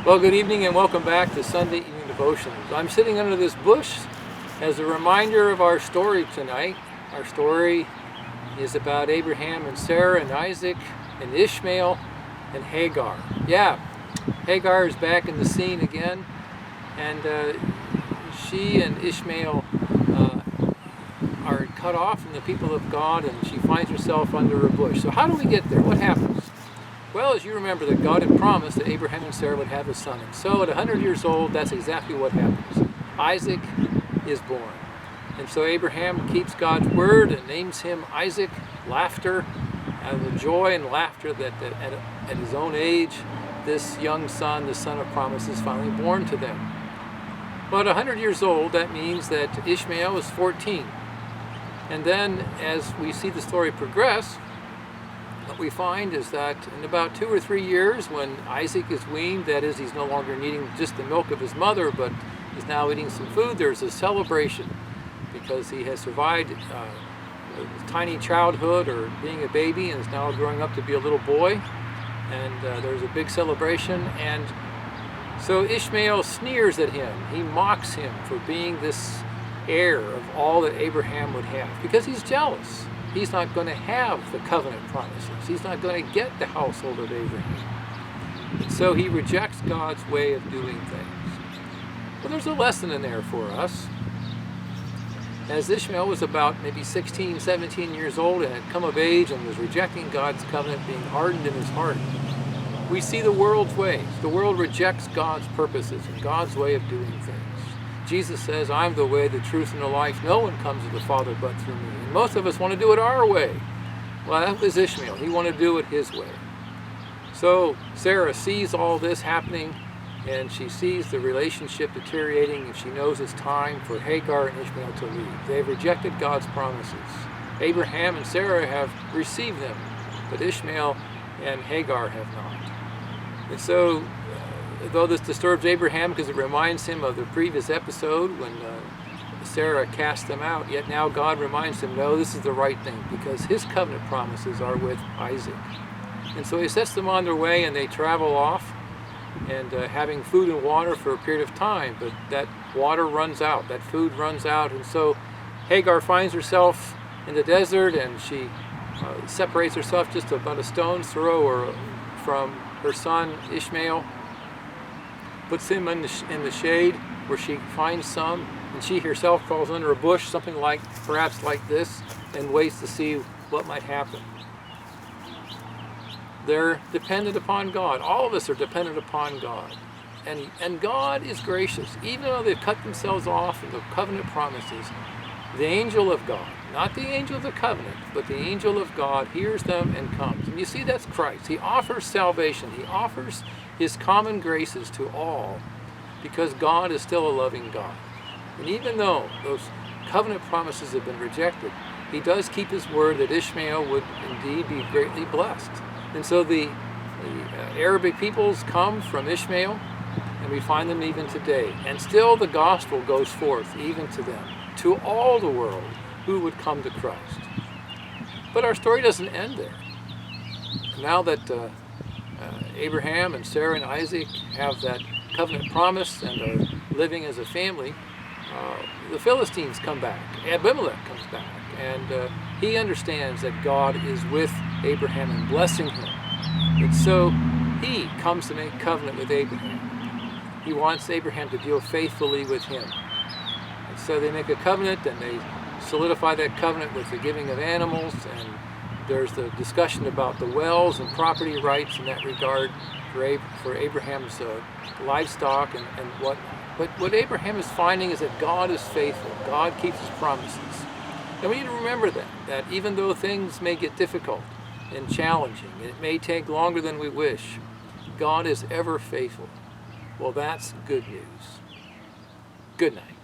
Well, good evening and welcome back to Sunday Evening Devotions. I'm sitting under this bush as a reminder of our story tonight. Our story is about Abraham and Sarah and Isaac and Ishmael and Hagar. Yeah, Hagar is back in the scene again, and she and Ishmael are cut off from the people of God, and she finds herself under a bush. So how do we get there? What happens? Well, as you remember, that God had promised that Abraham and Sarah would have a son. And so at 100 years old, that's exactly what happens. Isaac is born. And so Abraham keeps God's word and names him Isaac, laughter, out of the joy and laughter that at his own age, this young son, the son of promise, is finally born to them. But 100 years old, that means that Ishmael is 14. And then as we see the story progress, what we find is that in about 2 or 3 years, when Isaac is weaned, that is, he's no longer needing just the milk of his mother, but is now eating some food, there's a celebration because he has survived a tiny childhood or being a baby and is now growing up to be a little boy. And there's a big celebration. And so Ishmael sneers at him. He mocks him for being this heir of all that Abraham would have because he's jealous. He's not going to have the covenant promises. He's not going to get the household of Abraham. And so he rejects God's way of doing things. Well, there's a lesson in there for us. As Ishmael was about maybe 16, 17 years old and had come of age and was rejecting God's covenant, being hardened in his heart, we see the world's ways. The world rejects God's purposes and God's way of doing things. Jesus says, I'm the way, the truth, and the life. No one comes to the Father but through me. And most of us want to do it our way. Well, that was Ishmael. He wanted to do it his way. So Sarah sees all this happening, and she sees the relationship deteriorating, and she knows it's time for Hagar and Ishmael to leave. They've rejected God's promises. Abraham and Sarah have received them, but Ishmael and Hagar have not. And so though this disturbs Abraham because it reminds him of the previous episode when Sarah cast them out, yet now God reminds him, no, this is the right thing because his covenant promises are with Isaac. And so he sets them on their way and they travel off and having food and water for a period of time, but that water runs out, that food runs out, and so Hagar finds herself in the desert and she separates herself just about a stone's throw from her son Ishmael, puts him in the shade where she finds some, and she herself crawls under a bush, something like, perhaps like this, and waits to see what might happen. They're dependent upon God. All of us are dependent upon God. And God is gracious. Even though they've cut themselves off from the covenant promises, the angel of God, not the angel of the covenant, but the angel of God hears them and comes. And you see, that's Christ. He offers salvation. He offers his common graces to all because God is still a loving God. And even though those covenant promises have been rejected, he does keep his word that Ishmael would indeed be greatly blessed. And so the Arabic peoples come from Ishmael, and we find them even today. And still the gospel goes forth even to them, to all the world who would come to Christ. But our story doesn't end there. Now that Abraham and Sarah and Isaac have that covenant promise and are living as a family, the Philistines come back. Abimelech comes back, and he understands that God is with Abraham and blessing him. And so he comes to make covenant with Abraham. He wants Abraham to deal faithfully with him. And so they make a covenant, and they solidify that covenant with the giving of animals, and there's the discussion about the wells and property rights in that regard for Abraham's livestock and whatnot. But what Abraham is finding is that God is faithful. God keeps his promises. And we need to remember that even though things may get difficult and challenging, and it may take longer than we wish, God is ever faithful. Well, that's good news. Good night.